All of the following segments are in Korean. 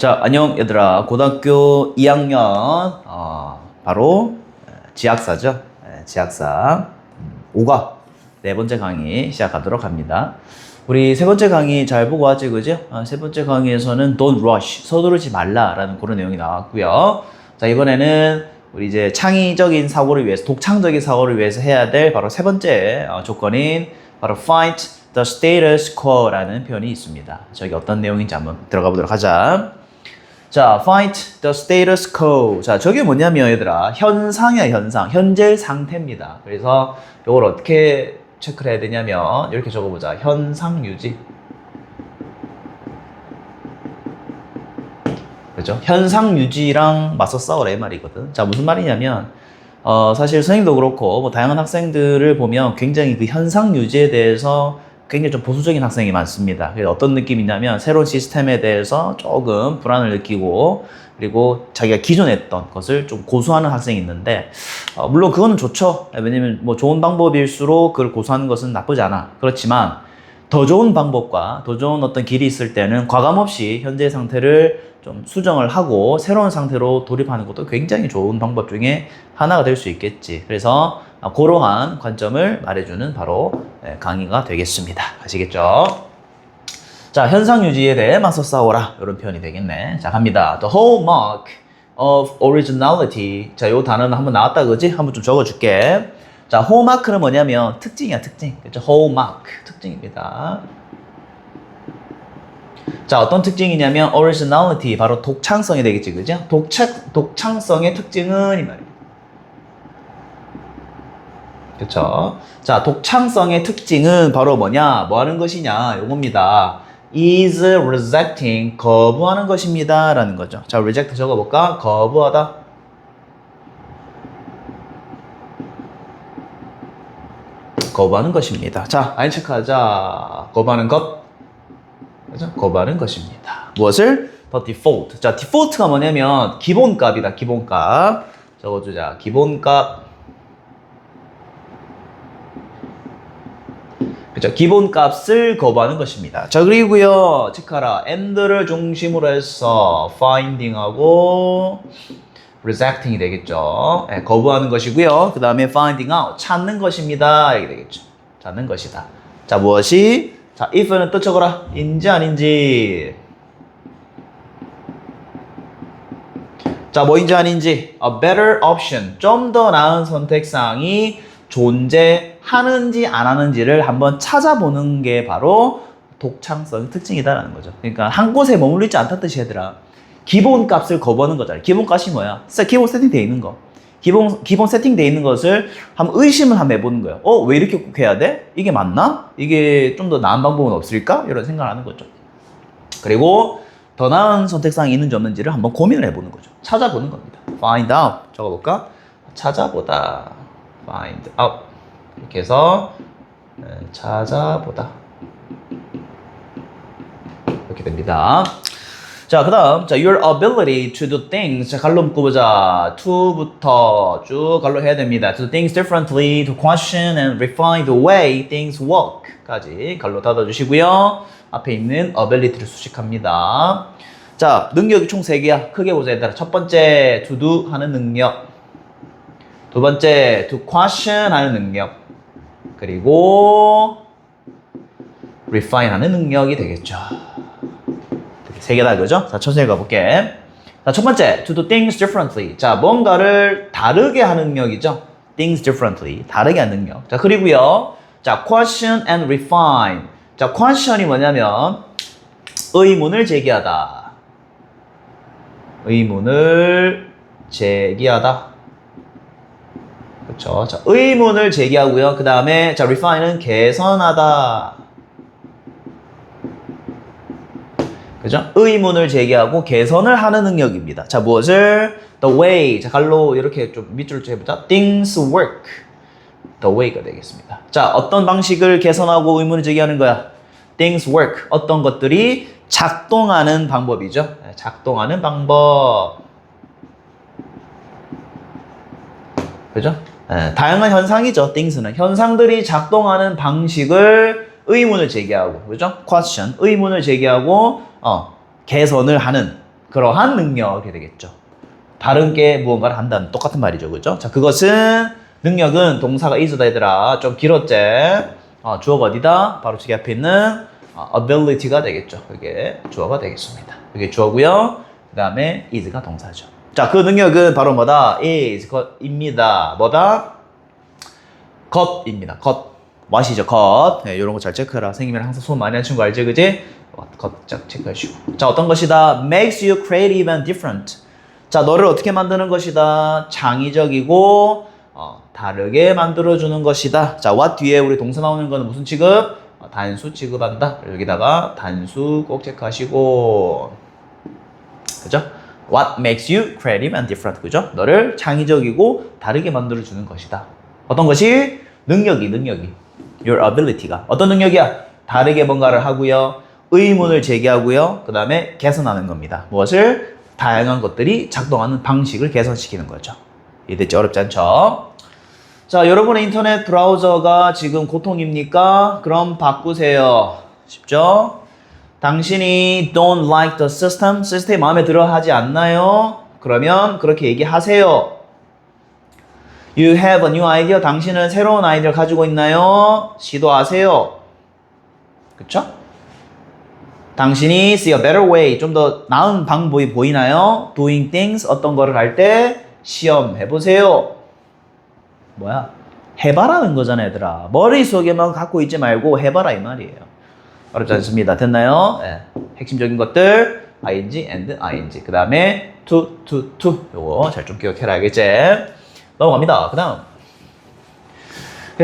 자, 안녕 얘들아. 고등학교 2학년 바로 지학사죠. 지학사 5과 네 번째 강의 시작하도록 합니다. 우리 세 번째 강의 잘 보고 왔지, 그죠? 세 번째 강의에서는 don't rush, 서두르지 말라라는 그런 내용이 나왔고요. 자, 이번에는 우리 이제 창의적인 사고를 위해서, 독창적인 사고를 위해서 해야 될 바로 세 번째 조건인 바로 fight the status quo라는 표현이 있습니다. 저기 어떤 내용인지 한번 들어가 보도록 하자. 자, fight the status quo. 자, 저게 뭐냐면 얘들아, 현상이야, 현상. 현재 상태입니다. 그래서 이걸 어떻게 체크를 해야 되냐면 이렇게 적어보자. 현상 유지. 그렇죠? 현상 유지랑 맞서 싸우라 이 말이거든. 자, 무슨 말이냐면 사실 선생님도 그렇고 뭐 다양한 학생들을 보면 굉장히 그 현상 유지에 대해서 굉장히 좀 보수적인 학생이 많습니다. 그래서 어떤 느낌이냐면 새로운 시스템에 대해서 조금 불안을 느끼고 그리고 자기가 기존에 했던 것을 좀 고수하는 학생이 있는데 물론 그거는 좋죠. 왜냐면 뭐 좋은 방법일수록 그걸 고수하는 것은 나쁘지 않아. 그렇지만 더 좋은 방법과 더 좋은 어떤 길이 있을 때는 과감없이 현재 상태를 좀 수정을 하고 새로운 상태로 돌입하는 것도 굉장히 좋은 방법 중에 하나가 될 수 있겠지. 그래서 그러한 관점을 말해주는 바로 강의가 되겠습니다. 아시겠죠? 자, 현상 유지에 대해 맞서 싸워라. 이런 표현이 되겠네. 자, 갑니다. The hallmark of originality. 자, 요 단어는 한번 나왔다, 그지? 한번 좀 적어줄게. 자, hallmark는 뭐냐면 특징이야, 특징. 그렇죠? hallmark. 특징입니다. 자, 어떤 특징이냐면 originality. 바로 독창성이 되겠지, 그죠? 독창성의 특징은 이 말이야. 그쵸? 자, 독창성의 특징은 바로 뭐냐? 뭐 하는 것이냐? 요겁니다. is rejecting, 거부하는 것입니다. 라는 거죠. 자, reject 적어볼까? 거부하다. 거부하는 것입니다. 자, 아인 체크하자. 거부하는 것. 그죠? 거부하는 것입니다. 무엇을? The default. 자, default가 뭐냐면 기본값이다. 기본값. 적어주자. 기본값. 그죠? 기본값을 거부하는 것입니다. 자, 그리고요, 체크하라. and를 중심으로 해서 finding하고 rejecting이 되겠죠. 네, 거부하는 것이고요. 그 다음에 finding out, 찾는 것입니다. 이렇게 되겠죠. 찾는 것이다. 자, 무엇이? 자, if는 또 적어라. 인지 아닌지. 자, 뭐인지 아닌지. A better option. 좀 더 나은 선택사항이 존재하는지 안 하는지를 한번 찾아보는 게 바로 독창성 특징이다라는 거죠. 그러니까 한 곳에 머물러 있지 않다는 뜻이 얘들아. 기본값을 거부하는 거잖아요. 기본값이 뭐야? 기본 세팅되어 있는 거. 기본 세팅되어 있는 것을 한번 의심을 한번 해보는 거예요. 왜 이렇게 꼭 해야 돼? 이게 맞나? 이게 좀 더 나은 방법은 없을까? 이런 생각을 하는 거죠. 그리고 더 나은 선택사항이 있는지 없는지를 한번 고민을 해보는 거죠. 찾아보는 겁니다. find out 적어볼까? 찾아보다. find out 이렇게 해서 찾아보다 이렇게 됩니다. 자, 그 다음, 자, your ability to do things. 자, 갈로 묶어보자. to부터 쭉 갈로 해야 됩니다. to do things differently, to question and refine the way things work. 까지 갈로 닫아주시고요. 앞에 있는 ability를 수식합니다. 자, 능력이 총 3개야. 크게 보자, 얘들아. 첫 번째, to do 하는 능력. 두 번째, to question 하는 능력. 그리고 refine 하는 능력이 되겠죠. 3개다, 그죠? 자, 천천히 가볼게. 자, 첫 번째, to do things differently. 자, 뭔가를 다르게 하는 능력이죠. things differently. 다르게 하는 능력. 자, 그리고요. 자, question and refine. 자, question이 뭐냐면 의문을 제기하다. 의문을 제기하다. 그렇죠. 자, 의문을 제기하고요. 그 다음에 자, refine은 개선하다. 그죠? 의문을 제기하고 개선을 하는 능력입니다. 자, 무엇을? The way. 자, 갈로 이렇게 좀 밑줄을 좀 해보자. Things work. The way가 되겠습니다. 자, 어떤 방식을 개선하고 의문을 제기하는 거야? Things work. 어떤 것들이 작동하는 방법이죠. 작동하는 방법. 그죠? 다양한 현상이죠. things는. 현상들이 작동하는 방식을 의문을 제기하고, 그죠? question. 의문을 제기하고, 개선을 하는 그러한 능력이 되겠죠. 다른 게 무언가를 한다는 똑같은 말이죠. 그죠? 자, 그것은 능력은 동사가 is다 얘들아. 좀 길었지? 주어가 어디다? 바로 저기 앞에 있는 ability가 되겠죠. 그게 주어가 되겠습니다. 그게 주어고요. 그 다음에 is가 동사죠. 자, 그 능력은 바로 뭐다? is, 것입니다. 뭐다? 것입니다. 것. what이죠, 것. 네, 이런 거 잘 체크해라. 선생님이랑 항상 수업 많이 하는 친구 알지, 그지? 것 짝 체크하시고. 자, 어떤 것이다? makes you creative and different. 자, 너를 어떻게 만드는 것이다? 창의적이고, 다르게 만들어주는 것이다. 자, what 뒤에 우리 동사 나오는 거는 무슨 취급? 단수 취급한다. 여기다가 단수 꼭 체크하시고. 그죠? What makes you creative and different. 그죠? 너를 창의적이고 다르게 만들어주는 것이다. 어떤 것이? 능력이. Your ability가. 어떤 능력이야? 다르게 뭔가를 하고요. 의문을 제기하고요. 그 다음에 개선하는 겁니다. 무엇을? 다양한 것들이 작동하는 방식을 개선시키는 거죠. 이해됐죠? 어렵지 않죠? 자, 여러분의 인터넷 브라우저가 지금 고통입니까? 그럼 바꾸세요. 쉽죠? 당신이 don't like the system, 시스템이 마음에 들어 하지 않나요? 그러면 그렇게 얘기하세요. You have a new idea, 당신은 새로운 아이디어를 가지고 있나요? 시도하세요. 그쵸? 당신이 see a better way, 좀 더 나은 방법이 보이나요? Doing things, 어떤 거를 할 때 시험해보세요. 뭐야? 해봐라는 거잖아, 얘들아. 머릿속에만 갖고 있지 말고 해봐라 이 말이에요. 어렵지 않습니다. 됐나요? 네. 핵심적인 것들 ing and ing. 그 다음에 to. 요거 잘 좀 기억해라, 알겠지? 넘어갑니다. 그 다음.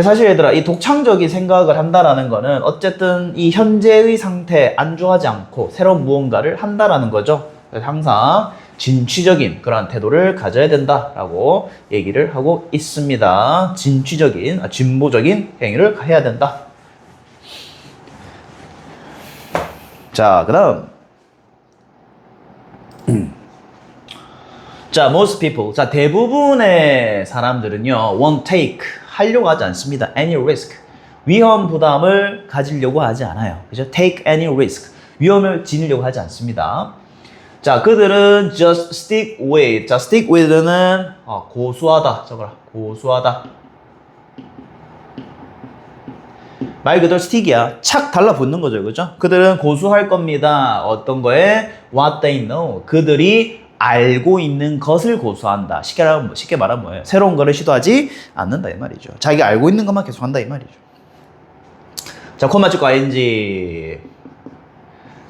사실 얘들아, 이 독창적인 생각을 한다라는 거는 어쨌든 이 현재의 상태에 안주하지 않고 새로운 무언가를 한다라는 거죠. 그래서 항상 진취적인 그런 태도를 가져야 된다라고 얘기를 하고 있습니다. 진취적인, 진보적인 행위를 해야 된다. 자, 그 다음. 자, most people. 자, 대부분의 사람들은요, won't take. 하려고 하지 않습니다. any risk. 위험 부담을 가지려고 하지 않아요. 그죠? take any risk. 위험을 지니려고 하지 않습니다. 자, 그들은 just stick with. 자, stick with는 고수하다. 적어라. 고수하다. 말 그대로 stick이야. 착 달라붙는 거죠. 그죠? 그들은 고수할 겁니다. 어떤 거에? what they know. 그들이 알고 있는 것을 고수한다. 쉽게 말하면 뭐예요? 새로운 거를 시도하지 않는다 이 말이죠. 자기가 알고 있는 것만 계속 한다 이 말이죠. 자, 콤마 찍고 ing.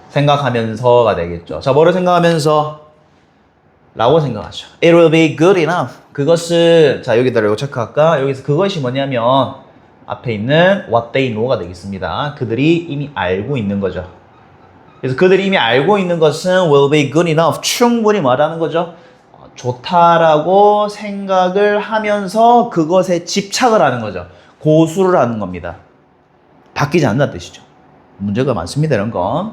생각하면서가 되겠죠. 자, 뭐를 생각하면서? 라고 생각하죠. It will be good enough. 그것은, 자, 여기다가 이거 체크할까? 여기서 그것이 뭐냐면 앞에 있는 what they know가 되겠습니다. 그들이 이미 알고 있는 거죠. 그래서 그들이 이미 알고 있는 것은 will be good enough. 충분히 뭐라는 거죠? 좋다라고 생각을 하면서 그것에 집착을 하는 거죠. 고수를 하는 겁니다. 바뀌지 않는다는 뜻이죠. 문제가 많습니다, 이런 건.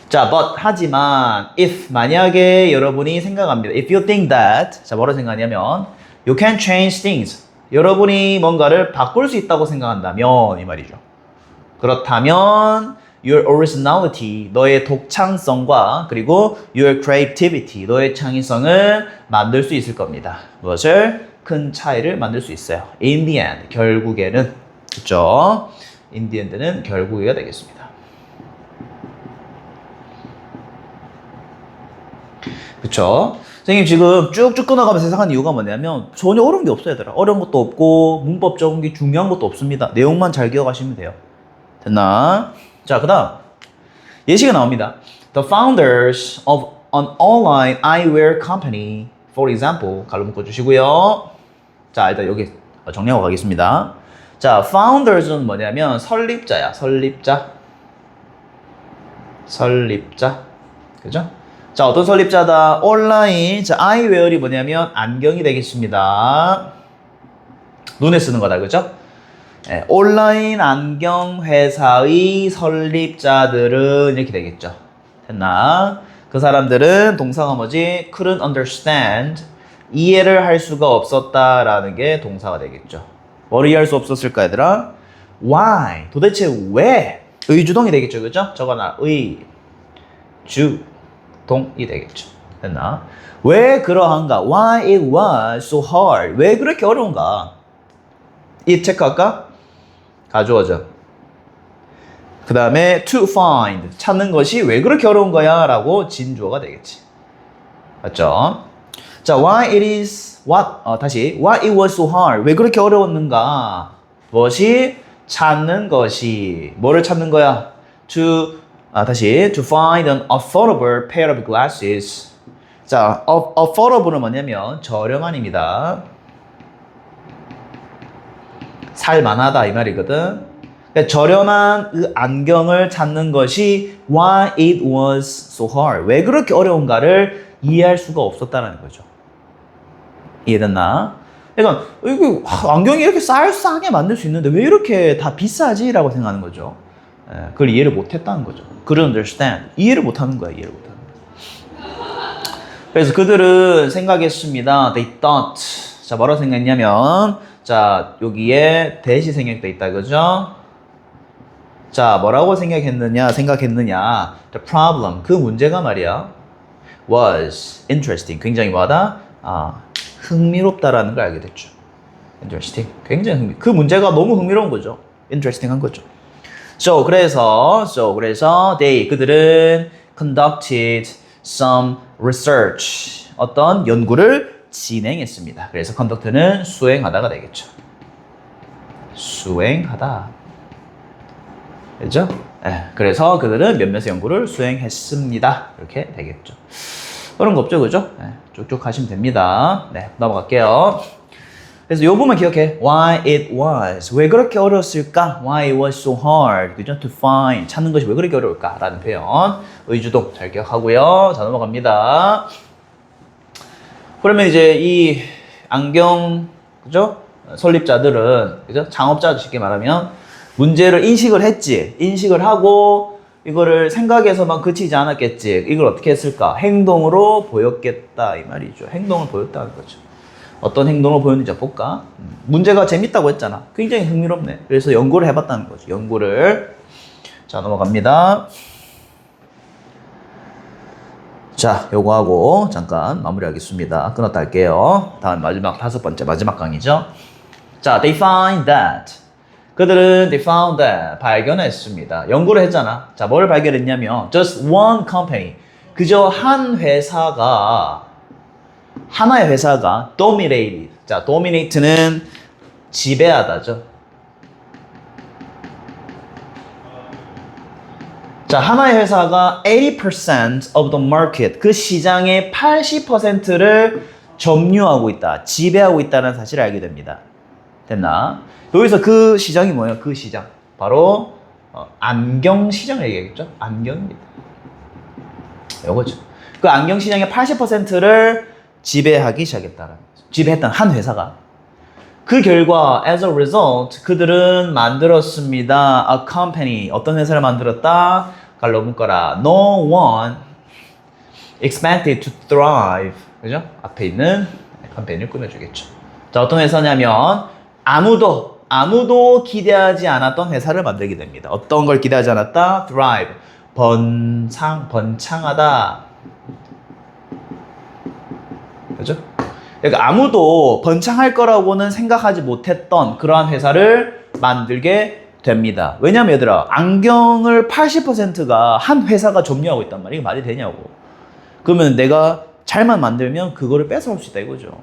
자, but 하지만 if 만약에 여러분이 생각합니다. If you think that, 자, 뭐라 생각하냐면 you can change things. 여러분이 뭔가를 바꿀 수 있다고 생각한다면 이 말이죠. 그렇다면 your originality, 너의 독창성과 그리고 your creativity, 너의 창의성을 만들 수 있을 겁니다. 무엇을? 큰 차이를 만들 수 있어요. In the end, 결국에는. 그쵸? In the end는 결국이가 되겠습니다. 그쵸? 선생님 지금 쭉쭉 끊어가면서 생각하는 이유가 뭐냐면 전혀 어려운 게 없어요, 얘들아. 어려운 것도 없고 문법적인 게 중요한 것도 없습니다. 내용만 잘 기억하시면 돼요. 됐나? 자, 그 다음 예시가 나옵니다. The founders of an online eyewear company, for example, 갈로 묶어주시고요. 자, 일단 여기 정리하고 가겠습니다. 자, founders는 뭐냐면 설립자야, 설립자. 그죠? 자, 어떤 설립자다? 온라인. 자, 아이웨어이 뭐냐면 안경이 되겠습니다. 눈에 쓰는 거다, 그죠? 네, 온라인 안경 회사의 설립자들은 이렇게 되겠죠. 됐나? 그 사람들은 동사가 뭐지? couldn't understand. 이해를 할 수가 없었다라는 게 동사가 되겠죠. 뭐를 이해할 수 없었을까, 얘들아? Why? 도대체 왜? 의주동이 되겠죠, 그죠? 저거나 의, 주. 보통이 되겠죠. 됐나? 왜 그러한가? Why it was so hard? 왜 그렇게 어려운가? 이 체크할까? 가주어죠. 그 다음에 to find, 찾는 것이 왜 그렇게 어려운 거야? 라고 진주어가 되겠지. 맞죠? 자, why it is, 다시, why it was so hard? 왜 그렇게 어려웠는가? 무엇이? 찾는 것이. 뭐를 찾는 거야? to find an affordable pair of glasses. 자, affordable은 뭐냐면 저렴한입니다. 살만하다 이 말이거든. 그러니까 저렴한 그 안경을 찾는 것이 why it was so hard. 왜 그렇게 어려운가를 이해할 수가 없었다는 거죠. 이해됐나? 그러니까 이거 안경이 이렇게 싸게 만들 수 있는데 왜 이렇게 다 비싸지? 라고 생각하는 거죠. 그걸 이해를 못했다는 거죠. couldn't understand. 이해를 못하는 거야. 이해를 못하는 거야. 그래서 그들은 생각했습니다. They thought. 자, 뭐라고 생각했냐면 자, 여기에 대시 생략돼 있다. 그죠? 자, 뭐라고 생각했느냐? The problem. 그 문제가 말이야. was interesting. 굉장히 뭐하다? 흥미롭다라는 걸 알게 됐죠. interesting. 굉장히 그 문제가 너무 흥미로운 거죠. interesting한 거죠. 그래서 그들은 conducted some research. 어떤 연구를 진행했습니다. 그래서 conduct는 수행하다가 되겠죠. 수행하다. 그죠? 그래서 그들은 몇몇의 연구를 수행했습니다. 이렇게 되겠죠. 그런 거 없죠, 그죠? 쭉쭉 하시면 됩니다. 네, 넘어갈게요. 그래서 요 부분 기억해. Why it was. 왜 그렇게 어려웠을까? Why it was so hard. 그죠? To find. 찾는 것이 왜 그렇게 어려울까? 라는 표현. 의주동 잘 기억하고요. 자, 넘어갑니다. 그러면 이제 이 안경, 그죠? 설립자들은, 그죠? 창업자도 쉽게 말하면 문제를 인식을 했지. 인식을 하고 이거를 생각에서만 그치지 않았겠지. 이걸 어떻게 했을까? 행동으로 보였겠다 이 말이죠. 행동을 보였다는 거죠. 어떤 행동을 보였는지 볼까? 문제가 재밌다고 했잖아. 굉장히 흥미롭네. 그래서 연구를 해봤다는 거죠. 연구를. 자, 넘어갑니다. 자, 요거 하고 잠깐 마무리하겠습니다. 끊었다 할게요. 다음 다섯 번째 마지막 강의죠. 자, they find that. 그들은 they found that. 발견했습니다. 연구를 했잖아. 자, 뭘 발견했냐면 just one company. 그저 하나의 회사가 dominated. 자, dominate는 지배하다죠. 자, 하나의 회사가 80% of the market. 그 시장의 80%를 점유하고 있다. 지배하고 있다는 사실을 알게 됩니다. 됐나? 여기서 그 시장이 뭐예요? 그 시장. 바로 안경 시장을 얘기하겠죠? 안경입니다. 요거죠. 그 안경 시장의 80%를 지배하기 시작했다는 거죠. 지배했던 한 회사가. 그 결과 as a result 그들은 만들었습니다. a company. 어떤 회사를 만들었다? 갈로 묶어라. No one expected to thrive. 그죠? 앞에 있는 캠페인을 꾸며주겠죠. 자, 어떤 회사냐면 아무도 기대하지 않았던 회사를 만들게 됩니다. 어떤 걸 기대하지 않았다? thrive. 번창하다. 그죠? 그러니까 아무도 번창할 거라고는 생각하지 못했던 그러한 회사를 만들게 됩니다. 왜냐면 얘들아, 안경을 80%가 한 회사가 점유하고 있단 말이야. 이게 말이 되냐고. 그러면 내가 잘만 만들면 그거를 뺏어올 수 있다 이거죠.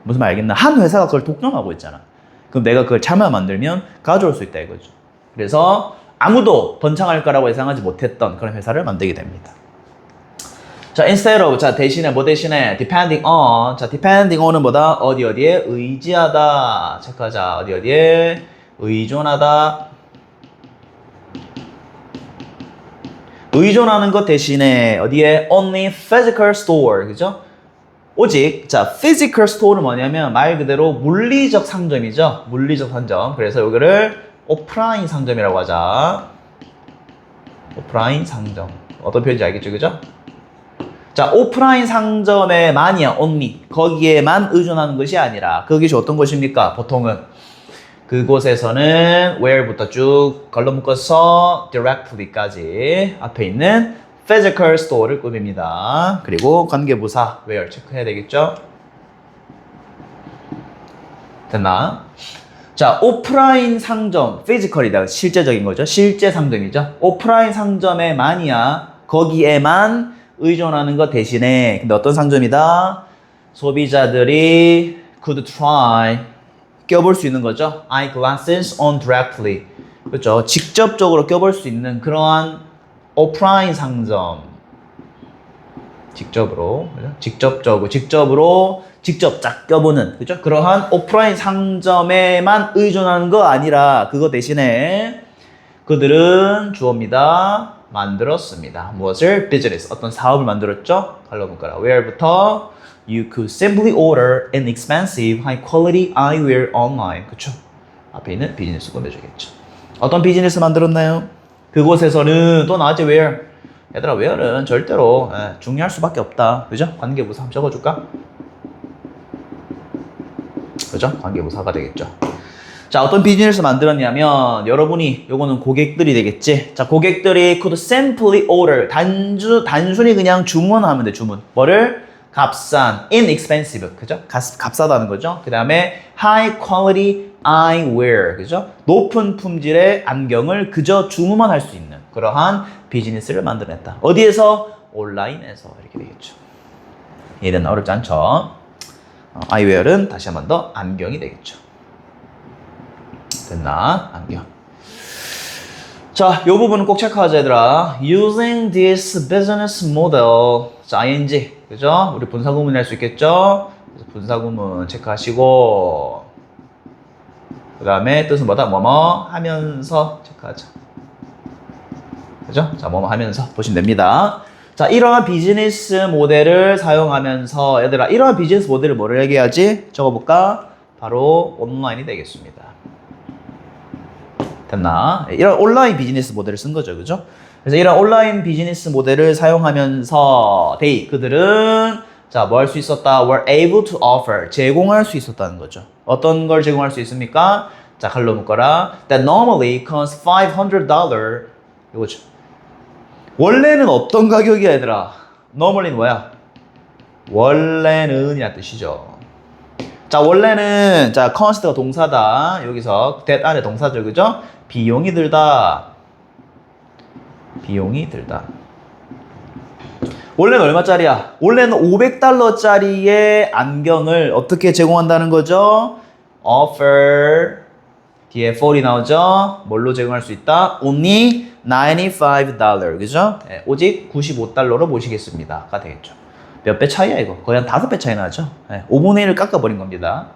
무슨 말 알겠나? 한 회사가 그걸 독점하고 있잖아. 그럼 내가 그걸 잘만 만들면 가져올 수 있다 이거죠. 그래서 아무도 번창할 거라고 예상하지 못했던 그런 회사를 만들게 됩니다. 자, instead of, 자, 대신에, 뭐 대신에? depending on. 자, depending on은 뭐다? 어디에 의지하다. 체크하자. 어디에 의존하다. 의존하는 것 대신에 어디에 only physical store. 그죠? 오직, 자, physical store는 뭐냐면 말 그대로 물리적 상점이죠. 물리적 상점. 그래서 여기를 오프라인 상점이라고 하자. 오프라인 상점. 어떤 표현인지 알겠죠? 그죠? 자, 오프라인 상점에만이야, only. 거기에만 의존하는 것이 아니라, 그것이 어떤 것입니까? 보통은 그곳에서는 where부터 쭉 걸러 묶어서 directly까지 앞에 있는 physical store를 꾸밉니다. 그리고 관계부사 where 체크해야 되겠죠? 됐나? 자, 오프라인 상점, physical이다. 실제적인 거죠. 실제 상점이죠. 오프라인 상점에만이야. 거기에만 의존하는 것 대신에 근데 어떤 상점이다? 소비자들이 could try 껴볼 수 있는 거죠. eyeglasses on directly. 그렇죠. 직접적으로 껴볼 수 있는 그러한 오프라인 상점. 직접으로, 그죠? 직접 쫙 껴보는, 그죠? 그러한 오프라인 상점에만 의존하는 거 아니라 그거 대신에 그들은 주어입니다. 만들었습니다. 무엇을? 비즈니스. 어떤 사업을 만들었죠? 갈로 문가라. where부터 you could simply order inexpensive, high quality eyewear online. 그쵸? 앞에 있는 비즈니스 꾸며주겠죠. 어떤 비즈니스 만들었나요? 그곳에서는 또 나왔지, where. 얘들아, where는 절대로 중요할 수밖에 없다. 그죠? 관계부사 한번 적어줄까? 그죠? 관계부사가 되겠죠. 자, 어떤 비즈니스 만들었냐면 여러분이 요거는 고객들이 되겠지. 자, 고객들이 could simply order 단순히 그냥 주문하면 돼. 주문. 뭐를? 값싼 inexpensive. 그죠? 값싸다는 거죠. 그다음에 high quality eyewear. 그죠? 높은 품질의 안경을 그저 주문만 할 수 있는 그러한 비즈니스를 만들어냈다. 어디에서? 온라인에서. 이렇게 되겠죠. 이해는 어렵지 않죠? 아이웨어는 다시 한 번 더 안경이 되겠죠. 됐나? 안경. 자, 이 부분은 꼭 체크하자, 얘들아. Using this business model. 자, ing. 그죠? 우리 분사구문 할 수 있겠죠? 그래서 분사구문 체크하시고, 그 다음에 뜻은 뭐다? 뭐뭐 하면서 체크하자. 그죠? 자, 뭐뭐 하면서 보시면 됩니다. 자, 이러한 비즈니스 모델을 사용하면서, 얘들아, 이러한 비즈니스 모델을 뭐를 얘기하지? 적어볼까? 바로 온라인이 되겠습니다. 됐나? 이런 온라인 비즈니스 모델을 쓴 거죠. 그죠? 그래서 이런 온라인 비즈니스 모델을 사용하면서 그들은 자, 뭐 할 수 있었다? were able to offer. 제공할 수 있었다는 거죠. 어떤 걸 제공할 수 있습니까? 자, 칼로 묶어라. That normally costs $500. 이거죠. 원래는 어떤 가격이야, 얘들아? normally는 뭐야? 원래는 이란 뜻이죠. 자, 원래는 자, cost가 동사다. 여기서 that 안에 동사죠. 그죠? 비용이 들다. 비용이 들다. 원래는 얼마짜리야? 원래는 $500짜리의 안경을 어떻게 제공한다는 거죠? offer 뒤에 for이 나오죠? 뭘로 제공할 수 있다? only $95. 그죠? 네, 오직 $95로 모시겠습니다가 되겠죠. 몇 배 차이야 이거? 거의 한 5배 차이 나죠? 네, 5분의 1을 깎아버린 겁니다.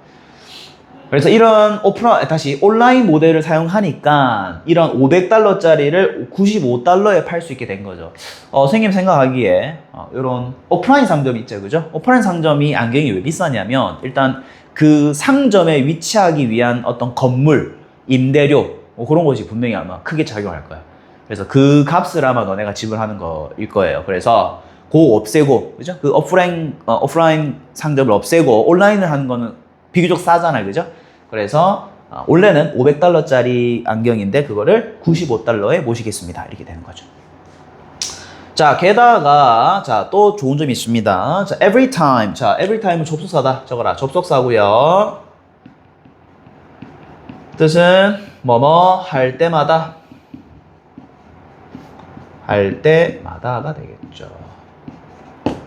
그래서 이런 다시 온라인 모델을 사용하니까 이런 $500짜리를 $95에 팔 수 있게 된 거죠. 선생님 생각하기에 이런 오프라인 상점이 있죠, 그죠? 오프라인 상점이 안경이 왜 비싸냐면 일단 그 상점에 위치하기 위한 어떤 건물, 임대료 뭐 그런 것이 분명히 아마 크게 작용할 거야. 그래서 그 값을 아마 너네가 지불하는 거일 거예요. 그래서 그거 없애고, 그죠? 그 오프라인 상점을 없애고 온라인을 하는 거는 비교적 싸잖아요, 그죠? 그래서 원래는 $500짜리 안경인데 그거를 $95에 모시겠습니다. 이렇게 되는 거죠. 자, 게다가 자, 또 좋은 점이 있습니다. 자, every time. 자, every time은 접속사다. 적어라. 접속사고요. 뜻은 뭐뭐 할 때마다. 할 때마다가 되겠죠.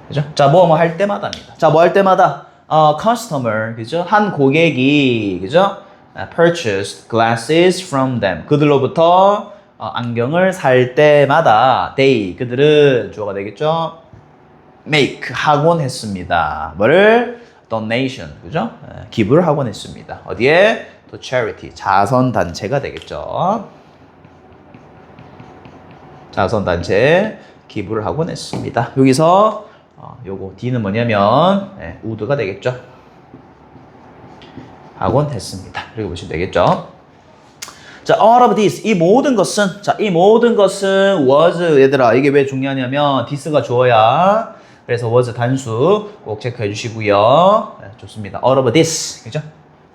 그죠? 자, 뭐뭐 할 때마다입니다. 자, 뭐 할 때마다? customer, 그죠? 한 고객이, 그죠? purchased glasses from them. 그들로부터 안경을 살 때마다 they, 그들은 주어가 되겠죠? make, 하곤 했습니다. 뭐를? donation, 그죠? 기부를 하곤 했습니다. 어디에? to charity, 자선단체가 되겠죠. 자선단체 기부를 하곤 했습니다. 여기서 요거 D는 뭐냐면 would가 되겠죠. 하곤 했습니다. 이렇게 보시면 되겠죠. 자, all of this, 이 모든 것은, 자, 이 모든 것은 was, 얘들아, 이게 왜 중요하냐면 this가 주어야. 그래서 was 단수 꼭 체크해 주시고요. 좋습니다. all of this, 그죠?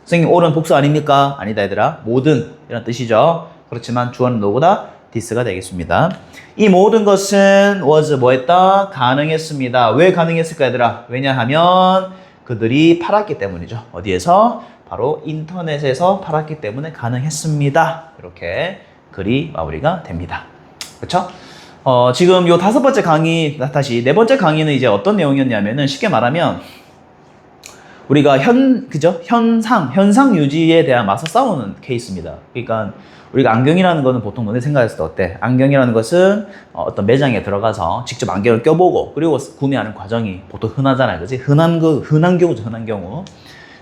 선생님, all은 복수 아닙니까? 아니다, 얘들아. 모든 이런 뜻이죠. 그렇지만 주어는 누구다? this가 되겠습니다. 이 모든 것은 was 뭐했다? 가능했습니다. 왜 가능했을까 얘들아? 왜냐하면 그들이 팔았기 때문이죠. 어디에서? 바로 인터넷에서 팔았기 때문에 가능했습니다. 이렇게 글이 마무리가 됩니다. 그렇죠? 지금 요 5번째 강의, 다시 4번째 강의는 이제 어떤 내용이었냐면은 쉽게 말하면 우리가 현상 유지에 대한 맞서 싸우는 케이스입니다. 그러니까 우리가 안경이라는 거는 보통 너네 생각했을 때 어때? 안경이라는 것은 어떤 매장에 들어가서 직접 안경을 껴보고 그리고 구매하는 과정이 보통 흔하잖아요. 그치? 흔한 경우죠, 흔한 경우.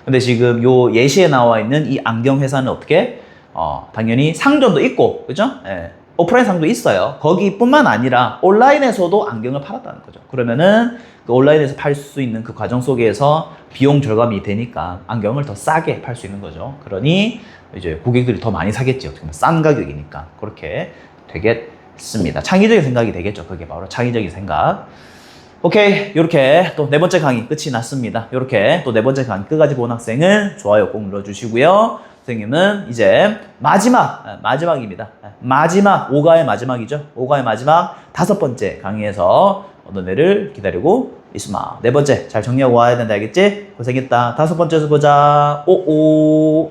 근데 지금 요 예시에 나와 있는 이 안경 회사는 어떻게? 당연히 상점도 있고, 그죠? 예. 오프라인 상도 있어요. 거기뿐만 아니라 온라인에서도 안경을 팔았다는 거죠. 그러면은 그 온라인에서 팔 수 있는 그 과정 속에서 비용 절감이 되니까 안경을 더 싸게 팔 수 있는 거죠. 그러니 이제 고객들이 더 많이 사겠지. 어떻게 보면 싼 가격이니까. 그렇게 되겠습니다. 창의적인 생각이 되겠죠. 그게 바로 창의적인 생각. 오케이. 이렇게 또 4번째 강의 끝이 났습니다. 이렇게 또 4번째 강의 끝까지 본 학생은 좋아요 꼭 눌러주시고요. 선생님은 이제 마지막입니다. 마지막, 5가의 마지막이죠. 5가의 마지막 5번째 강의에서 너네를 기다리고 있습니다. 4번째 잘 정리하고 와야 된다, 알겠지? 고생했다. 5번째에서 보자. 오오.